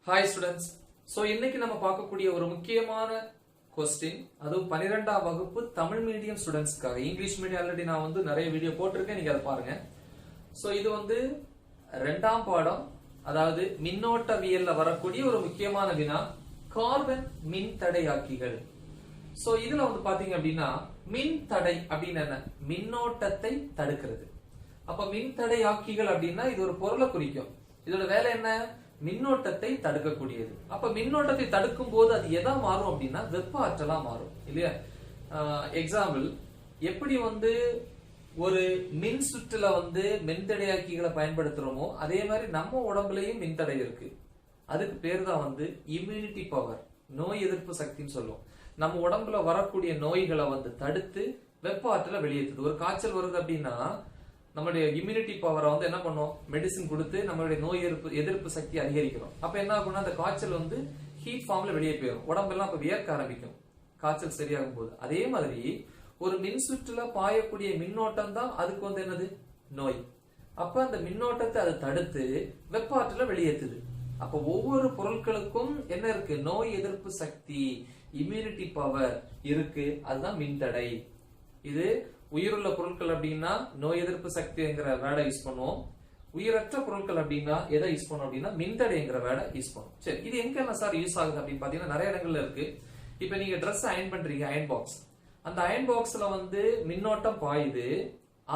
Hi students. So இன்னைக்கு நம்ம பார்க்கக்கூடிய ஒரு முக்கியமான கொஸ்டின், அதுவும் 12ஆம் வகுப்பு தமிழ் மீடியம் ஸ்டூடெண்ட்ஸ்க்காக. இங்கிலீஷ் மீடியம் ஆல்ரெடி நான் வந்து நிறைய வீடியோ போட்டிருக்கேன், நீங்க அதை பாருங்க. ஸோ இது வந்து 2ஆம் பாடம், அதாவது மின்னோட்டவியல்ல வரக்கூடிய ஒரு முக்கியமான வினா, கார்பன் மின்தடையாக்கிகள். ஸோ இதுல வந்து பாத்தீங்க அப்படின்னா மின் தடை அப்படின்னு என்ன? மின்னோட்டத்தை தடுக்கிறது. அப்ப மின்தடையாக்கிகள் அப்படின்னா இது ஒரு பொருளை குறிக்கும். இதோட வேலை என்ன? மின்னோட்டத்தை தடுக்கக்கூடியது. அப்ப மின்னோட்டத்தை தடுக்கும் போது அது எதா மாறும் அப்படின்னா வெப்ப ஆற்றலா மாறும் இல்லையா? எக்ஸாம்பிள், எப்படி வந்து ஒரு மின் சுற்றுல வந்து மின்தடையாக்கிகளை பயன்படுத்துறோமோ அதே மாதிரி நம்ம உடம்புலயும் மின்தடை இருக்கு. அதுக்கு பேர் தான் வந்து இம்யூனிட்டி பவர், நோய் எதிர்ப்பு சக்தின்னு சொல்லுவோம். நம்ம உடம்புல வரக்கூடிய நோய்களை வந்து தடுத்து வெப்ப ஆற்றலை வெளியேற்றுது. ஒரு காய்ச்சல் வருது அப்படின்னா நம்மளுடைய இம்யூனிட்டி பவரை வந்து என்ன பண்ணும்? மெடிசின் கொடுத்து நம்மளுடைய நோய் எதிர்ப்பு சக்தி அதிகரிக்கிறோம். அப்ப என்ன ஆகும்னா அந்த காய்ச்சல் வந்து ஹீட் ஃபார்ம்ல வெளியே போயிடும், உடம்பெல்லாம் அப்ப வியர்க்க ஆரம்பிக்கும் காய்ச்சல் சரியாகும் போது. அதே மாதிரி ஒரு மின் சுற்றுல பாயக்கூடிய மின்னோட்டம் தான் அதுக்கு வந்து என்னது? நோய். அப்ப அந்த மின்னோட்டத்தை அதை தடுத்து வெப்ப ஆற்றலை வெளியேற்றுது. அப்ப ஒவ்வொரு பொருட்களுக்கும் என்ன இருக்கு? நோய் எதிர்ப்பு சக்தி, இம்யூனிட்டி பவர் இருக்கு. அதுதான் மின்தடை. இது உயிருள்ள பொருட்கள் அப்படின்னா நோய் எதிர்ப்பு சக்திங்கிற வேர்டை யூஸ் பண்ணுவோம். உயிரற்ற பொருட்கள் அப்படின்னா எதை யூஸ் பண்ணுவோம் அப்படின்னா மின்தடைங்கிற வேர்டை யூஸ் பண்ணுவோம். சரி, இது எங்க சார் யூஸ் ஆகுது அப்படின்னு பாத்தீங்கன்னா நிறைய இடங்கள்ல இருக்கு. இப்ப நீங்க ட்ரெஸ் அயன் பண்றீங்க, அயன் பாக்ஸ். அந்த அயன் பாக்ஸ்ல வந்து மின்னோட்டம் பாயுது,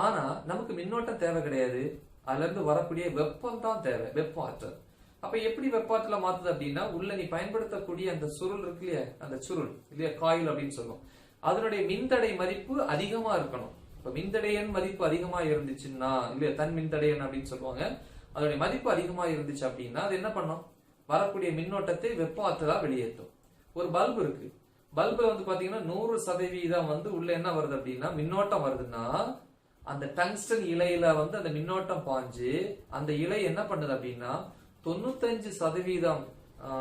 ஆனா நமக்கு மின்னோட்டம் தேவை கிடையாது. அதுல இருந்து வரக்கூடிய வெப்பம் தான் தேவை, வெப்ப ஆற்றல். அப்ப எப்படி வெப்ப ஆற்றலை மாத்துது அப்படின்னா, உள்ள நீ பயன்படுத்தக்கூடிய அந்த சுருள் இருக்கு இல்லையா, அந்த சுருள் இல்லையா, காயில் அப்படின்னு சொல்லுவோம், அதனுடைய மின்தடை மதிப்பு அதிகமா இருக்கணும். இப்ப மின்தடையன் மதிப்பு அதிகமா இருந்துச்சுன்னா இல்லையா, தன் மின்தடையன் அப்படின்னு சொல்லுவாங்க, அதனுடைய மதிப்பு அதிகமா இருந்துச்சு அப்படின்னா அது என்ன பண்ணும்? வரக்கூடிய மின்னோட்டத்தை வெப்ப ஆற்றலா வெளியேற்றும். ஒரு பல்பு இருக்கு, பல்புல வந்து பாத்தீங்கன்னா 100% வந்து உள்ள என்ன வருது அப்படின்னா மின்னோட்டம் வருதுன்னா, அந்த டங்ஸ்டன் இலையில வந்து அந்த மின்னோட்டம் பாஞ்சு அந்த இலை என்ன பண்ணுது அப்படின்னா 95%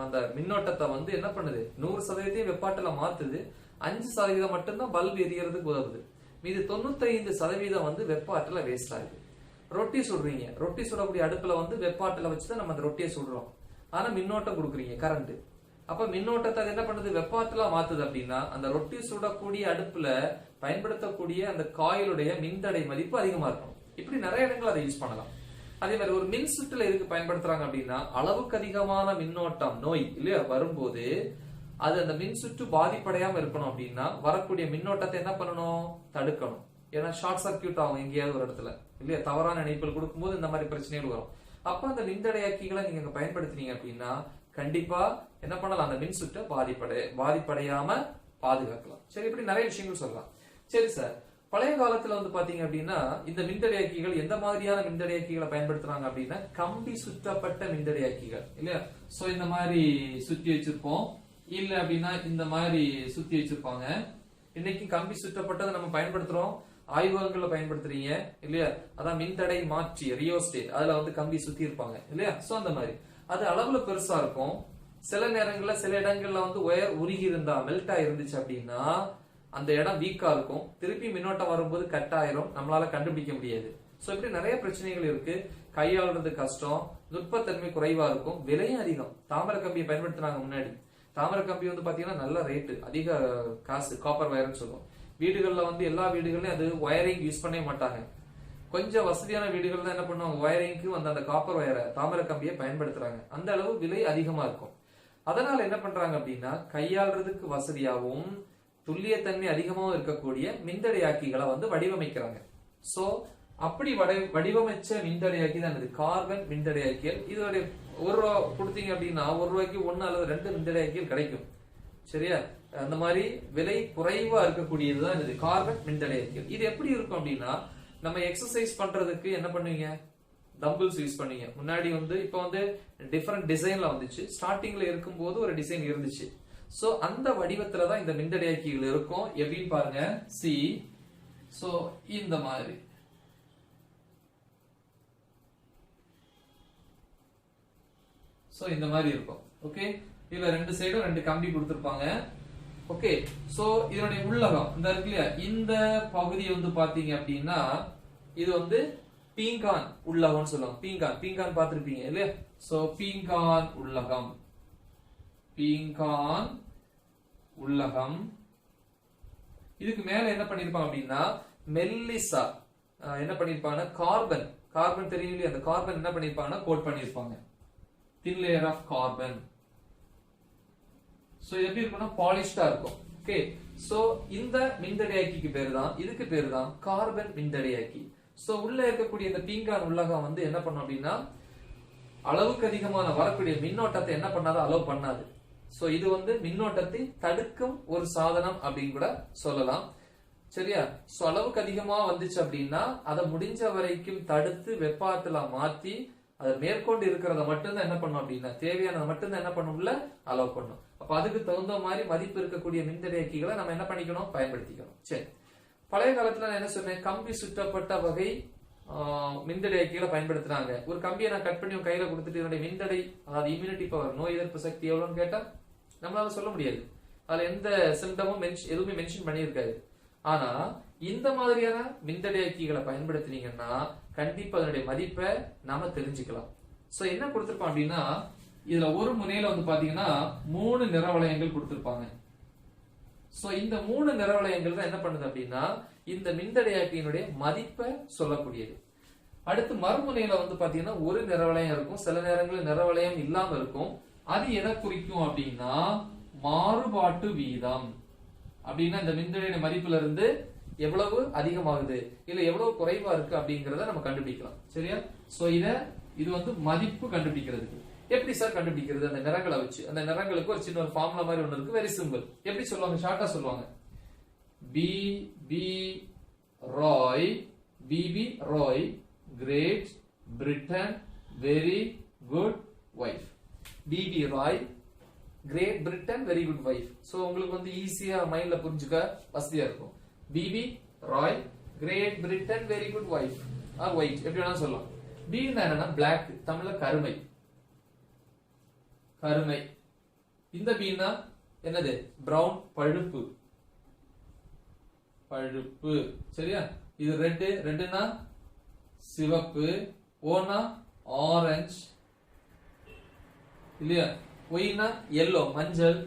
அந்த மின்னோட்டத்தை வந்து என்ன பண்ணுது? 100% வெப்பாற்றல மாத்துது. 5% மட்டும்தான் பல்பு எரியறதுக்கு உதவுது. மீது 95% வந்து வெப்ப ஆற்றல வேஸ்ட் ஆகுது. ரொட்டி சுடுறீங்க, ரொட்டி சுடக்கூடிய அடுப்புல வந்து வெப்ப ஆற்றலை வச்சுதான் நம்ம அந்த ரொட்டியை சுடுறோம். ஆனா மின்னோட்டம் கொடுக்குறீங்க, கரண்ட். அப்ப மின்னோட்டத்தை என்ன பண்ணுது? வெப்ப ஆற்றலா மாத்துது. அப்படின்னா அந்த ரொட்டி சுடக்கூடிய அடுப்புல பயன்படுத்தக்கூடிய அந்த காயிலுடைய மின்தடை மதிப்பு அதிகமா இருக்கும். இப்படி நிறைய இடங்கள் அதை யூஸ் பண்ணலாம். அதே மாதிரி ஒரு மின் சுற்றுல எதுக்கு பயன்படுத்துறாங்க அப்படின்னா, அளவுக்கு அதிகமான மின்னோட்டம் நோய் இல்லையா வரும்போது அது அந்த மின் சுற்று பாதிப்படையாம இருக்கணும் அப்படின்னா வரக்கூடிய மின்னோட்டத்தை என்ன பண்ணணும்? தடுக்கணும். ஏன்னா ஷார்ட் சர்க்கியூட் ஆகும் எங்கேயாவது ஒரு இடத்துல இல்லையா, தவறான இணைப்புகள் கொடுக்கும்போது இந்த மாதிரி பிரச்சனைகள் வரும். அப்ப அந்த மின்தடையாக்கிகளை நீங்க பயன்படுத்தினீங்க அப்படின்னா கண்டிப்பா என்ன பண்ணலாம்? அந்த மின் சுற்றை பாதிப்படையாம பாதுகாக்கலாம். சரி, இப்படி நிறைய விஷயங்கள் சொல்லலாம். சரி சார், பழைய காலத்துல வந்து பாத்தீங்க அப்படின்னா இந்த மின்தடையாக்கிகள் எந்த மாதிரியான மின்தடையாக்கிகளை பயன்படுத்துறாங்க அப்படின்னா கம்பி சுற்றப்பட்ட மின்தடையாக்கிகள் இல்லையா. சோ இந்த மாதிரி சுத்தி வச்சிருப்போம், இல்ல அப்படின்னா இந்த மாதிரி சுத்தி வச்சிருப்பாங்க. இன்னைக்கு கம்பி சுற்றப்பட்டதை நம்ம பயன்படுத்துறோம், ஆய்வகங்கள்ல பயன்படுத்துறீங்க இல்லையா. அதான் மின்தடை மாற்றி ரியோஸ்டேட், அதுல வந்து கம்பி சுத்தி இருப்பாங்க இல்லையா. சோ அந்த மாதிரி அது அளவுல பெருசா இருக்கும். சில நேரங்கள்ல சில இடங்கள்ல வந்து ஒயர் உருகி இருந்தா, மெல்ட் ஆயிருந்துச்சு அப்படின்னா அந்த இடம் வீக்கா இருக்கும். திருப்பி மின்னோட்டம் வரும்போது கட் ஆயிரும், நம்மளால கண்டுபிடிக்க முடியாது. சோ இப்படி நிறைய பிரச்சனைகள் இருக்கு. கையாளுறது கஷ்டம், நுட்பத்தன்மை குறைவா இருக்கும், விலையும் அதிகம். தாமரை கம்பியை பயன்படுத்தினாங்க முன்னாடி. தாமரை கம்பி வந்து பாத்தீங்கன்னா நல்ல ரேட்டு, அதிக காசு, காப்பர் வயர்னு சொல்லுவோம். வீடுகள்ல வந்து எல்லா வீடுகள்லயும் அது ஒயரிங் யூஸ் பண்ணவே மாட்டாங்க. கொஞ்சம் வசதியான வீடுகள் தான் என்ன பண்ணுவாங்க, ஒயரிங்க்கு வந்து அந்த காப்பர் வயரை, தாமரை கம்பியை பயன்படுத்துறாங்க. அந்த அளவு விலை அதிகமா இருக்கும். அதனால என்ன பண்றாங்க அப்படின்னா கையாளுறதுக்கு வசதியாகவும் துல்லியத்தன்மை அதிகமாகவும் இருக்கக்கூடிய மின்தடையாக்கிகளை வந்து வடிவமைக்கிறாங்க. சோ அப்படி வடிவமைச்ச மின்தடையாக்கி தான் இது கார்பன் மின்தடையாக்கிகள். இதோடைய ₹1 கொடுத்தீங்க அப்படின்னா ₹1 1 அல்லது 2 மின்தடையாக்கிகள் கிடைக்கும். சரியா? அந்த மாதிரி விலை குறைவா இருக்கக்கூடியதுதான் இது கார்பன் மின்தடையாக்கிகள். இது எப்படி இருக்கும் அப்படின்னா, நம்ம எக்ஸசைஸ் பண்றதுக்கு என்ன பண்ணுவீங்க? டம்பிள்ஸ் யூஸ் பண்ணீங்க. முன்னாடி வந்து இப்ப வந்து டிஃபரெண்ட் டிசைன்ல வந்துச்சு. ஸ்டார்டிங்ல இருக்கும்போது ஒரு டிசைன் இருந்துச்சு. சோ அந்த வடிவத்துல தான் இந்த மின்தடையாக்கிகள் இருக்கும். எப்படின்னு பாருங்க, சி. சோ இந்த மாதிரி இந்த மாதிரி இருக்கும். ஓகே, இதுல 2 சைடும் 2 கம்பி கொடுத்திருப்பாங்க. ஓகே, சோ இதனுடைய உள்ளகம் இந்த இருக்கு இல்லையா, இந்த பகுதி வந்து பாத்தீங்க அப்படின்னா இது வந்து பீங்கான் உள்ளகம்னு சொல்லுவாங்க. பீங்கான் பாத்திருப்பீங்க இல்லையா. சோ பீங்கான் உள்ளகம் பீங்கான் உள்ளகம். இதுக்கு மேல என்ன பண்ணிருப்பாங்க அப்படின்னா மெல்லிசா என்ன பண்ணிருப்பாங்க, கார்பன். கார்பன் தெரியும் இல்லையா, அந்த கார்பன் என்ன பண்ணிருப்பாங்கன்னா கோட் பண்ணிருப்பாங்க, thin layer of carbon. So இது எப்படி இருக்கும்னா பாலிஷ்டா இருக்கும். ஓகே, சோ இந்த மின்தடையாக்கிக்கு பேரு தான், இதுக்கு பேரு தான் கார்பன் மின்தடையாக்கி. சோ உள்ள இருக்கக்கூடிய இந்த பீங்கான் உள்ளகம் வந்து என்ன பண்ணும் அப்படின்னா அளவுக்கு அதிகமான வரக்கூடிய மின்னோட்டத்தை என்ன பண்ணாத அலோவ் பண்ணாது. சோ இது வந்து மின்னோட்டத்தை தடுக்கும் ஒரு சாதனம் அப்படின்னு கூட சொல்லலாம். சரியா? சோ அளவுக்கு அதிகமா வந்துச்சு அப்படின்னா அதை முடிஞ்ச வரைக்கும் தடுத்து வெப்ப ஆற்றலா மாத்தி அதை மேற்கொண்டு இருக்கிறத மட்டும்தான் என்ன பண்ணும் அப்படின்னா தேவையானதை மட்டும்தான் என்ன பண்ணும்ல அலோவ் பண்ணும். அப்ப அதுக்கு தகுந்த மாதிரி மதிப்பு இருக்கக்கூடிய மின்தடையாக்கிகளை நம்ம என்ன பண்ணிக்கணும், பயன்படுத்திக்கணும். சரி, பழைய காலத்துல நான் என்ன சொன்னேன், கம்பி சுற்றப்பட்ட வகை மின்தடையாக்கிகளை பயன்படுத்துறாங்க. ஒரு கம்பியை நான் கட் பண்ணி கையில கொடுத்துட்டு என்னுடைய மின்தடை, அதாவது இம்யூனிட்டி பவர், நோய் எதிர்ப்பு சக்தி எவ்வளவுன்னு கேட்டா நம்மளால சொல்ல முடியாது. அதுல எந்த சிம்டமும் எதுவுமே மென்ஷன் பண்ணியிருக்காது. ஆனா இந்த மாதிரியான மின்தடையாக்கிகளை பயன்படுத்தினீங்கன்னா கண்டிப்பா அதனுடைய மதிப்பை நாம தெரிஞ்சுக்கலாம். சோ என்ன கொடுத்திருப்பான் அப்படின்னா இதுல ஒரு முனையில வந்து பாத்தீங்கன்னா 3 நிறவளையங்கள் கொடுத்திருப்பாங்க. சோ இந்த 3 நிறவளையங்கள் தான் என்ன பண்ணுது அப்படின்னா இந்த மின்தடையாக்கியினுடைய மதிப்பை சொல்லக்கூடியது. அடுத்து மறுமுனையில வந்து பாத்தீங்கன்னா ஒரு நிறவளையம் இருக்கும், சில நேரங்களில் நிறவளையம் இல்லாம இருக்கும். அது எதை குறிக்கும் அப்படின்னா மாறுபாட்டு வீதம். அப்படின்னா இந்த மின்தடையின் மதிப்புல இருந்து எவ்வளவு அதிகமாகுது இல்ல எவ்வளவு குறைவா இருக்கு அப்படிங்கறத நம்ம கண்டுபிடிக்கலாம். சரியா? சோ இது வந்து மதிப்பு கண்டுபிடிக்கிறதுக்கு எப்படி சார் கண்டுபிடிக்கிறது, அந்த நிறங்களை வச்சு. அந்த நிறங்களுக்கு ஒரு சின்ன ஒரு ஃபார்முலா மாதிரி ஒண்ணு இருக்கு, வெரி சிம்பிள். எப்படி சொல்லுவாங்க, ஷார்ட்டா சொல்லுவாங்க, B B Roy Great Britain very good wife. B B Roy Great Britain very good wife. So உங்களுக்கு வந்து ஈஸியா மைண்ட்ல புரிஞ்சுக்க வசதியா இருக்கும். B B Roy Great Britain very good wife or white, எப்படி வேணா சொல்லலாம். பி என்னன்னா பிளாக், தமிழ்ல கருமை. கருமை. இந்த பீனா என்னது, பிரவுன், பழுப்பு. பழுப்பு. சரியா? இது ரெட், ரெட்னா சிவப்பு, ஓனா ஆரஞ்சு இல்லையா, ஒய்னா எல்லோ, மஞ்சள்.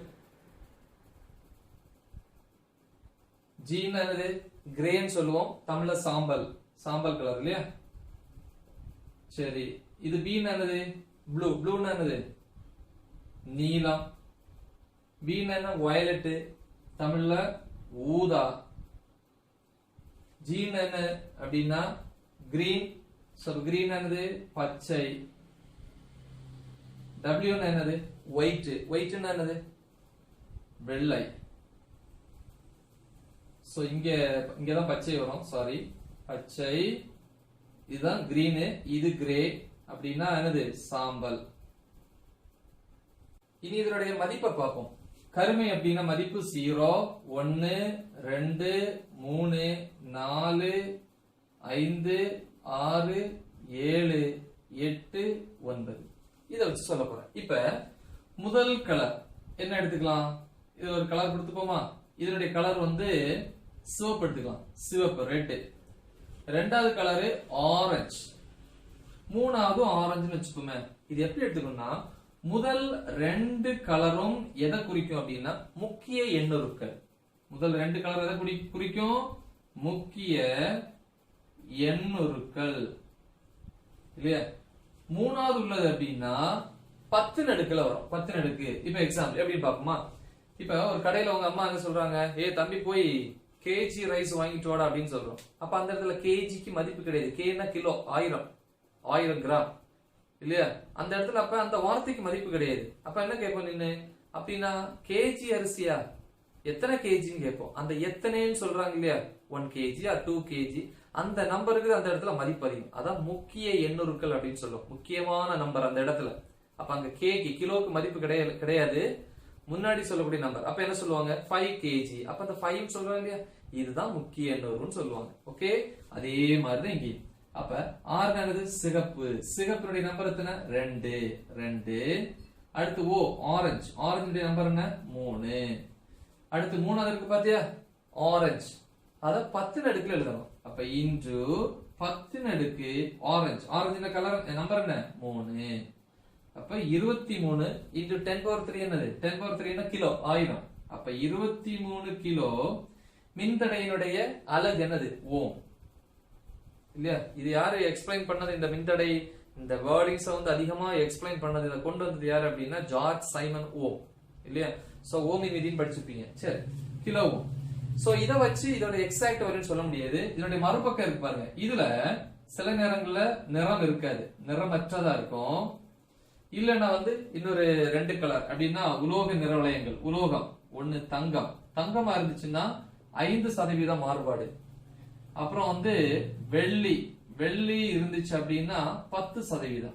ஜீனா என்னது, கிரேன்னு சொல்லுவோம், தமிழ்ல சாம்பல், சாம்பல் கலர் இல்லையா. சரி, இது பீனா என்னது, ப்ளூ, ப்ளூனா என்னது நீலம். பீனா என்ன, வயலட், தமிழ்ல ஊதா. ஜீன் என்ன அப்படின்னா கிரீன், கிரீன் என்னது பச்சை. W என்னது ஒயிட், ஒயிட் என்னது வெள்ளை. சோ இங்கதான் பச்சை வரும், சாரி பச்சை. இதுதான் கிரீன், இது கிரே. அப்படின்னா என்னது சாம்பல். இனி இதனுடைய மதிப்பை பார்ப்போம். கருமை அப்படின்னா மதிப்பு 0, 1, 2, 3, 4, 5, 6, 7, 8, 9. இதை வச்சு சொல்ல போறேன். இப்ப முதல் கலர் என்ன எடுத்துக்கலாம், இது ஒரு கலர் கொடுத்துப்போமா. இதனுடைய கலர் வந்து சிவப்பு எடுத்துக்கலாம், சிவப்பு, ரெட். ரெண்டாவது கலரு ஆரஞ்சு, மூணாவது ஆரஞ்சுன்னு வச்சுக்கோமே. இது எப்படி எடுத்துக்கணும்னா முதல் 2 கலரும் எதை குறிக்கும் அப்படின்னா முக்கிய எண்ணுருக்கள். முதல் 2 கலர் எதை குறிக்கும், முக்கிய எண்ணுருக்கள் இல்லையா. மூணாவது உள்ளது அப்படின்னா 10 நடுக்குல வரும், 10 நடுக்கு. இப்ப எக்ஸாம்பிள் எப்படி பாப்போமா. இப்ப ஒரு கடையில உங்க அம்மா என்ன சொல்றாங்க, ஏ தம்பி போய் கேஜி ரைஸ் வாங்கிட்டு வாடா அப்படின்னு சொல்றோம். அப்ப அந்த இடத்துல கேஜிக்கு மதிப்பு கிடையாது, கேனா கிலோ, 1000 கிராம் இல்லையா. அந்த இடத்துல அப்ப அந்த வார்த்தைக்கு மதிப்பு கிடையாது. அப்ப என்ன கேட்போம் நின்னு அப்படின்னா கேஜி அரிசியா எத்தனை கேஜின்னு கேட்போம். அந்த எத்தனைன்னு சொல்றாங்க இல்லையா, 1 கேஜி ஆர் 2 கேஜி, அந்த நம்பருக்கு அந்த இடத்துல மதிப்பு அதிகம். அதான் முக்கிய எண்ணுருக்கள் அப்படின்னு சொல்லுவோம், முக்கியமான நம்பர் அந்த இடத்துல. அப்ப அங்க கேக்கு, கிலோக்கு மதிப்பு கிடையாது, முன்னாடி சொல்லக்கூடிய நம்பர். அப்ப என்ன சொல்லுவாங்க, 5 கேஜி. அப்ப அந்த 5 சொல்றாங்க இல்லையா, இதுதான் முக்கிய எண்ணுருன்னு சொல்லுவாங்க. ஓகே, அதே மாதிரிதான் இங்கே. அப்ப 6 என்னது சிகப்பு, சிகப்புடைய நம்பர் எத்தனை, 2. அடுத்து ஓ ஆரஞ்சு, ஆரஞ்சுடைய நம்பர் என்ன 3. அடுத்து மூணாவது இருக்கு பாத்தியா ஆரஞ்சு, அத 10 நடுக்குல எழுதணும். அப்ப இன்டு 10 நடுக்கு ஆரஞ்சு, ஆரஞ்சு கலர் நம்பர் என்ன 3. அப்ப 23 into 10 power 3 என்னது 10 power 3 என்ன கிலோ 1000. அப்ப 23 கிலோ மின்தடையினுடைய அலகு என்னது ஓம் இல்லையா? இது யாரு எக்ஸ்பிளைன் பண்ணது? இந்த மின்தடை இந்த வேர்டிங்ஸ் வந்து அதிகமா எக்ஸ்பிளைன் பண்ணது இதை கொண்டு வந்தது யாரு அப்படின்னா ஜார்ஜ் சைமன் ஓம் இல்லையா? சோ ஓமின் விதின்னு படிச்சிருப்பீங்க. சரி, கிலோ ஓம். சோ இத வச்சு இதோட எக்ஸாக்ட் வரும்னு சொல்ல முடியாது. இதனுடைய மறுபக்கம் இருக்கு பாருங்க. இதுல சில நேரங்கள்ல நிறம் இருக்காது, நிறமற்றதா இருக்கும். இல்லன்னா வந்து இன்னொரு 2 கலர் அப்படின்னா உலோக நிறவளையங்கள். உலோகம் ஒண்ணு தங்கம், தங்கமா இருந்துச்சுன்னா 5% மாறுபாடு. அப்புறம் வந்து வெள்ளி, வெள்ளி இருந்துச்சு அப்படின்னா 10%.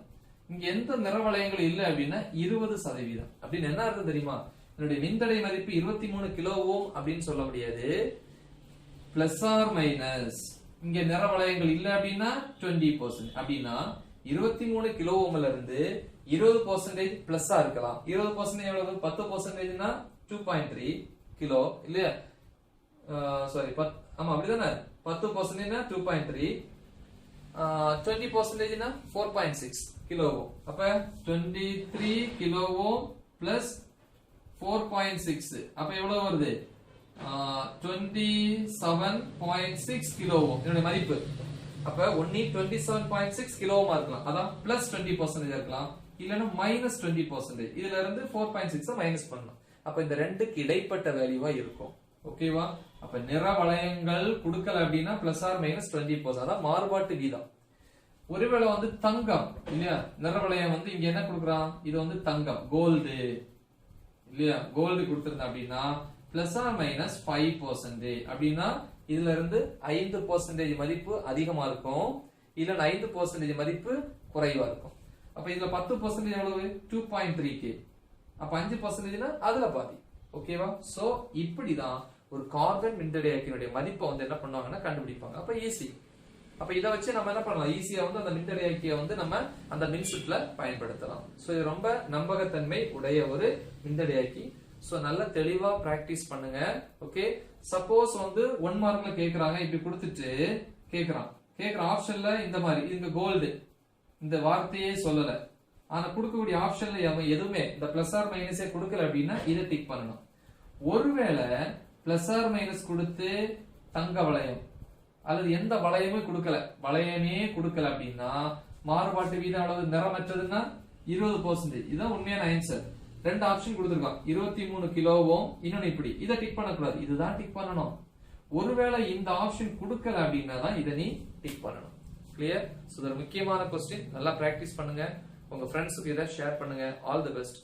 இங்க எந்த நிறவளையங்கள் இல்ல அப்படின்னா 20%. அப்படின்னு என்ன அர்த்தம் தெரியுமா? என்னுடைய மின்தடை மதிப்பு 23 கிலோ ஓம் அப்படின்னு சொல்ல முடியாது. பிளஸ் ஆர் மைனஸ் இங்க நிறவளையங்கள் இல்ல அப்படின்னா 20%. அப்படின்னா 23 கிலோ ஓம்ல இருந்து 20% பிளஸ்ஸா இருக்கலாம். 20% எவ்வளவு? 10%னா 2.3 கிலோ இல்லையா? சாரி, ஆமா அப்படிதானே. 10%னா 2.3, 20%னா 4.6 கிலோ ஓம். அப்ப 23 கிலோ ஓம் பிளஸ் 4.6 அப்ப எவ்வளவு வருது? 27.6 கிலோ ஓம் இதனுடைய மதிப்பு. அப்ப ஒண்ணி 27.6 கிலோ ஓமா இருக்கலாம், அதான் பிளஸ் 20% இருக்கலாம், இல்லன்னா மைனஸ் 20%. இதுல இருந்து 4.6 மைனஸ் பண்ணலாம். அப்ப இந்த ரெண்டுக்கு இடைப்பட்ட வேல்யூவா இருக்கும். ஓகேவா? அப்ப நிற வளையங்கள் கொடுக்கல அப்படின்னா பிளஸ் ஆர் மைனஸ் 20%, அதான் மாறுபாட்டு வீதம். ஒருவேளை வந்து தங்கம் இல்லையா, நிற வளையம் வந்து இங்க என்ன கொடுக்குறான்? இது வந்து தங்கம், கோல்டு இல்லையா? கோல்டு கொடுத்திருந்தா அப்படின்னா பிளஸ் ஆர் மைனஸ் 5%. அப்படின்னா இதுல இருந்து 5% மதிப்பு அதிகமா இருக்கும், இல்லன்னா 5% மதிப்பு குறைவா இருக்கும். அப்ப இதுல 10% எவ்வளவு? 2.3K. அப்ப 5%னா அதுல பாதி. ஓகேவா? சோ இப்படிதான் ஒரு கார்பன் மின்தடையாக்கினுடைய மதிப்பை வந்து என்ன பண்ணுவாங்கன்னா கண்டுபிடிப்பாங்க. அப்ப ஈஸி. அப்ப இதை வச்சு நம்ம என்ன பண்ணலாம்? ஈஸியா வந்து அந்த மின்தடையாக்கிய வந்து நம்ம அந்த மின்சுற்றுல பயன்படுத்தலாம். சோ இது ரொம்ப நம்பகத்தன்மை உடைய ஒரு மின்தடையாக்கி. சோ நல்ல தெளிவா பிராக்டிஸ் பண்ணுங்க. ஓகே, சப்போஸ் வந்து 1 மார்க்ல கேக்குறாங்க, இப்படி கொடுத்துட்டு கேக்குற ஆப்ஷன்ல இந்த மாதிரி இங்க கோல்டு இந்த வார்த்தையே சொல்லல, ஆனா கொடுக்கக்கூடிய ஆப்ஷன்ல எதுவுமே இந்த பிளஸ் ஆர் மைனஸே கொடுக்கல அப்படின்னா இதை டிக் பண்ணணும். ஒருவேளை பிளஸ் ஆர் மைனஸ் கொடுத்து தங்க வளையம் அல்லது எந்த வளையமே கொடுக்கல, வளையமே கொடுக்கல அப்படின்னா மாறுபாட்டு வீதம் அளவு நிறமற்றதுன்னா 20%. இதுதான் உண்மையான ஆன்சர். 2 ஆப்ஷன் கொடுத்திருக்கான், 23 கிலோ ஓம், இன்னொன்னு இப்படி. இதை டிக் பண்ணக்கூடாது, இதுதான் டிக் பண்ணணும். ஒருவேளை இந்த ஆப்ஷன் கொடுக்கல அப்படின்னா தான் இதை நீ டிக் பண்ணணும். கிளியர்? சோ இது ஒரு முக்கியமான கொஸ்டின். நல்லா பிராக்டிஸ் பண்ணுங்க, உங்க ஃப்ரெண்ட்ஸுக்கு இதை ஷேர் பண்ணுங்க. All the best.